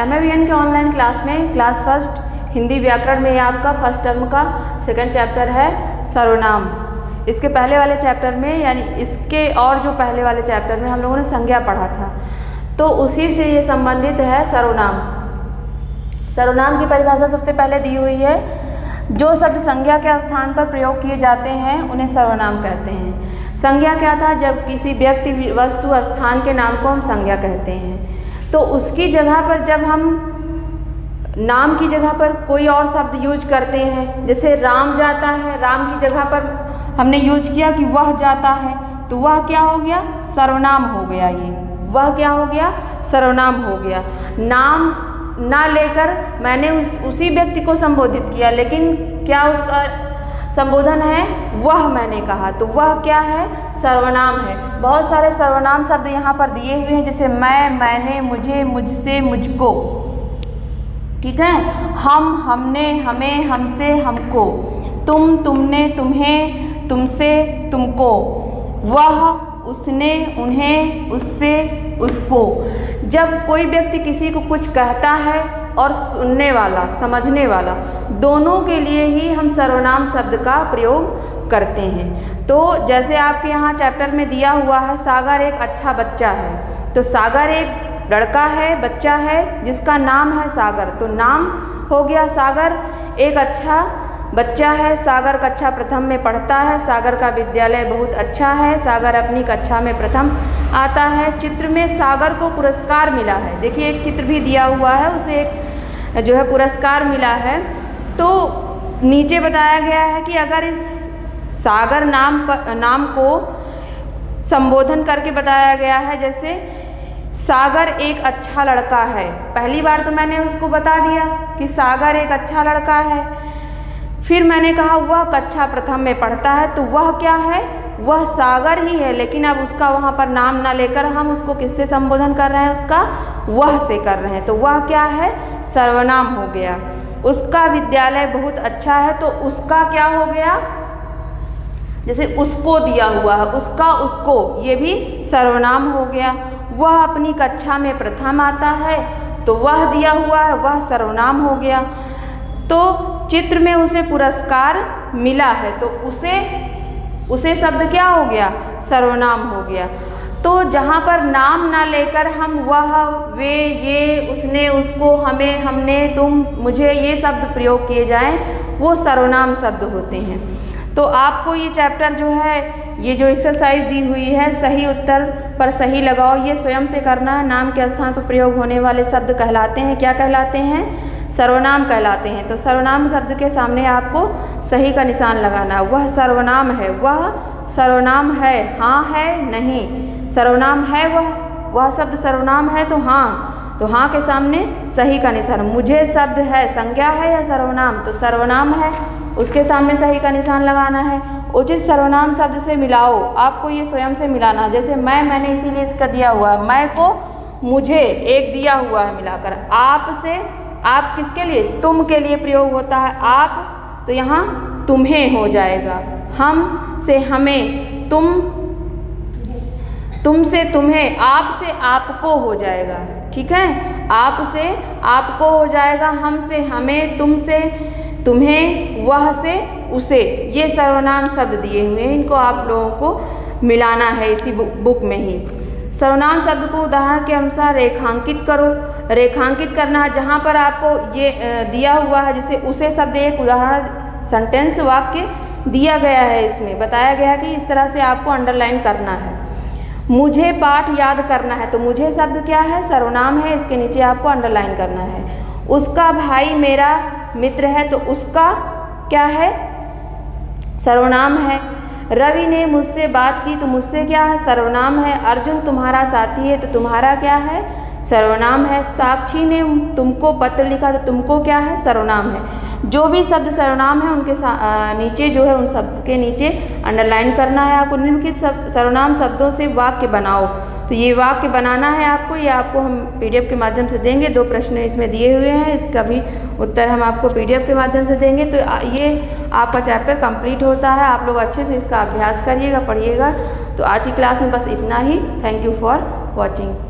MAVN के online class में class first Hindi व्याकरण में आपका फर्स्ट टर्म का सेकंड चैप्टर है सर्वनाम। इसके पहले वाले चैप्टर में यानी इसके और जो पहले वाले चैप्टर में हम लोगों ने संज्ञा पढ़ा था, तो उसी से ये संबंधित है सर्वनाम। सर्वनाम की परिभाषा सबसे पहले दी हुई है, जो शब्द संज्ञा के स्थान पर प्रयोग किए जाते हैं उन्हें सर्वनाम कहते हैं। संज्ञा क्या था? जब किसी व्यक्ति, वस्तु, स्थान के नाम को हम संज्ञा कहते हैं, तो उसकी जगह पर जब हम नाम की जगह पर कोई और शब्द यूज करते हैं, जैसे राम जाता है, राम की जगह पर हमने यूज किया कि वह जाता है, तो वह क्या हो गया? सर्वनाम हो गया। ये वह क्या हो गया? सर्वनाम हो गया। नाम ना लेकर मैंने उसी व्यक्ति को संबोधित किया, लेकिन क्या उसका संबोधन है? वह मैंने कहा, तो वह क्या है? सर्वनाम है। बहुत सारे सर्वनाम शब्द यहाँ पर दिए हुए हैं, जैसे मैं, मैंने, मुझे, मुझसे, मुझको, ठीक है, हम, हमने, हमें, हमसे, हमको, तुम, तुमने, तुम्हें, तुमसे, तुमको, वह, उसने, उन्हें, उससे, उसको। जब कोई व्यक्ति किसी को कुछ कहता है और सुनने वाला, समझने वाला, दोनों के लिए ही हम सर्वनाम शब्द का प्रयोग करते हैं। तो जैसे आपके यहाँ चैप्टर में दिया हुआ है, सागर एक अच्छा बच्चा है, तो सागर एक लड़का है, बच्चा है, जिसका नाम है सागर, तो नाम हो गया सागर। एक अच्छा बच्चा है, सागर कक्षा प्रथम में पढ़ता है, सागर का विद्यालय बहुत अच्छा है, सागर अपनी कक्षा में प्रथम आता है। चित्र में सागर को पुरस्कार मिला है, देखिए एक चित्र भी दिया हुआ है, उसे एक जो है पुरस्कार मिला है। तो नीचे बताया गया है कि अगर इस सागर नाम को संबोधन करके बताया गया है, जैसे सागर एक अच्छा लड़का है, पहली बार तो मैंने उसको बता दिया कि सागर एक अच्छा लड़का है, फिर मैंने कहा वह कक्षा प्रथम में पढ़ता है, तो वह क्या है? वह सागर ही है, लेकिन अब उसका वहाँ पर नाम ना लेकर हम उसको किससे संबोधन कर रहे हैं? उसका वह से कर रहे हैं, तो वह क्या है? सर्वनाम हो गया। उसका विद्यालय बहुत अच्छा है, तो उसका क्या हो गया? जैसे उसको दिया हुआ है, उसका, उसको, ये भी सर्वनाम हो गया। वह अपनी कक्षा में प्रथम आता है, तो वह दिया हुआ है, वह सर्वनाम हो गया। तो चित्र में उसे पुरस्कार मिला है, तो उसे शब्द क्या हो गया? सर्वनाम हो गया। तो जहाँ पर नाम ना लेकर हम वह, वे, ये, उसने, उसको, हमें, हमने, तुम, मुझे, ये शब्द प्रयोग किए जाएं, वो सर्वनाम शब्द होते हैं। तो आपको ये चैप्टर जो है, ये जो एक्सरसाइज दी हुई है, सही उत्तर पर सही लगाओ, ये स्वयं से करना है। नाम के स्थान पर प्रयोग होने वाले शब्द कहलाते हैं, क्या कहलाते हैं? सर्वनाम कहलाते हैं। तो सर्वनाम शब्द के सामने आपको सही का निशान लगाना है। वह सर्वनाम है, वह सर्वनाम है, हाँ है, नहीं, सर्वनाम है वह शब्द सर्वनाम है, तो हाँ के सामने सही का निशान। मुझे शब्द है, संज्ञा है या सर्वनाम? तो सर्वनाम है, उसके सामने सही का निशान लगाना है। उचित सर्वनाम शब्द से मिलाओ, आपको ये स्वयं से मिलाना। जैसे मैंने इसीलिए इसका दिया हुआ है, मैं को मुझे एक दिया हुआ है मिलाकर। आप से, आप किसके लिए? तुम के लिए प्रयोग होता है, आप, तो यहाँ तुम्हें हो जाएगा। हम से हमें, तुम से तुम्हें, आप से आपको हो जाएगा, ठीक है, आप से आपको हो जाएगा, हम से हमें, तुम से तुम्हें, वह से उसे। ये सर्वनाम शब्द दिए हुए हैं, इनको आप लोगों को मिलाना है इसी बुक में ही। सर्वनाम शब्द को उदाहरण के अनुसार रेखांकित करो। रेखांकित करना है, जहाँ पर आपको ये दिया हुआ है, जैसे उसे शब्द एक उदाहरण सेंटेंस वाक्य दिया गया है, इसमें बताया गया है कि इस तरह से आपको अंडरलाइन करना है। मुझे पाठ याद करना है, तो मुझे शब्द क्या है? सर्वनाम है, इसके नीचे आपको अंडरलाइन करना है। उसका भाई मेरा मित्र है, तो उसका क्या है? सर्वनाम है। रवि ने मुझसे बात की, तो मुझसे क्या है? सर्वनाम है। अर्जुन तुम्हारा साथी है, तो तुम्हारा क्या है? सर्वनाम है। साक्षी ने तुमको पत्र लिखा, तो तुमको क्या है? सर्वनाम है। जो भी शब्द सर्वनाम है उनके नीचे जो है, उन शब्द के नीचे अंडरलाइन करना है आपको। निम्नलिखित सर्वनाम शब्दों से वाक्य बनाओ, तो ये वाक्य बनाना है आपको। ये आपको हम PDF के माध्यम से देंगे। 2 प्रश्न इसमें दिए हुए हैं, इसका भी उत्तर हम आपको PDF के माध्यम से देंगे। तो ये आपका चैप्टर कंप्लीट होता है। आप लोग अच्छे से इसका अभ्यास करिएगा, पढ़िएगा। तो आज की क्लास में बस इतना ही। Thank you for watching.